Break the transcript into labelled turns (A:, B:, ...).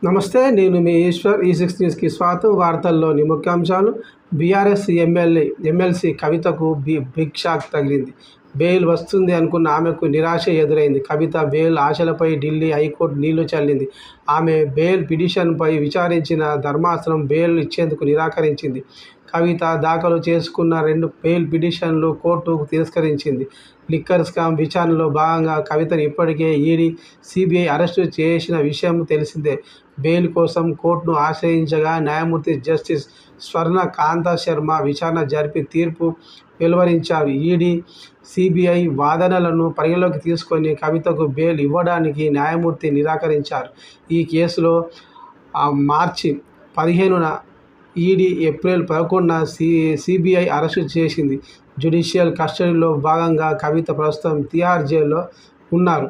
A: నమస్తే, నేను మీ ఈశ్వర్. ఈ6 న్యూస్కి స్వాగతం. వార్తల్లోని ముఖ్యాంశాలు. బీఆర్ఎస్ ఎమ్మెల్సీ కవితకు బిగ్ షాక్ తగిలింది. బెయిల్ వస్తుంది అనుకున్న ఆమెకు నిరాశ ఎదురైంది. కవిత బెయిల్ ఆశలపై ఢిల్లీ హైకోర్టు నీళ్లు చల్లింది. ఆమె బెయిల్ పిటిషన్పై విచారించిన ధర్మాసనం బెయిల్ ఇచ్చేందుకు నిరాకరించింది. కవిత దాఖలు చేసుకున్న 2 బెయిల్ పిటిషన్లు కోర్టు తిరస్కరించింది. లిక్కర్ స్కామ్ విచారణలో భాగంగా కవితను ఇప్పటికే ఈడీ, సీబీఐ అరెస్టు చేసిన విషయం తెలిసిందే. బెయిల్ కోసం కోర్టును ఆశ్రయించగా న్యాయమూర్తి జస్టిస్ స్వర్ణ కాంత శర్మ విచారణ జరిపి తీర్పు వెలువరించారు. ఈడీ, సీబీఐ వాదనలను పరిగణలోకి తీసుకొని కవితకు బెయిల్ ఇవ్వడానికి న్యాయమూర్తి నిరాకరించారు. ఈ కేసులో మార్చి 15న ఈడీ, ఏప్రిల్ 11న సీబీఐ అరెస్టు చేసింది. జ్యుడిషియల్ కస్టడీలో భాగంగా కవిత ప్రస్తుతం తిహార్ జైల్లో ఉన్నారు.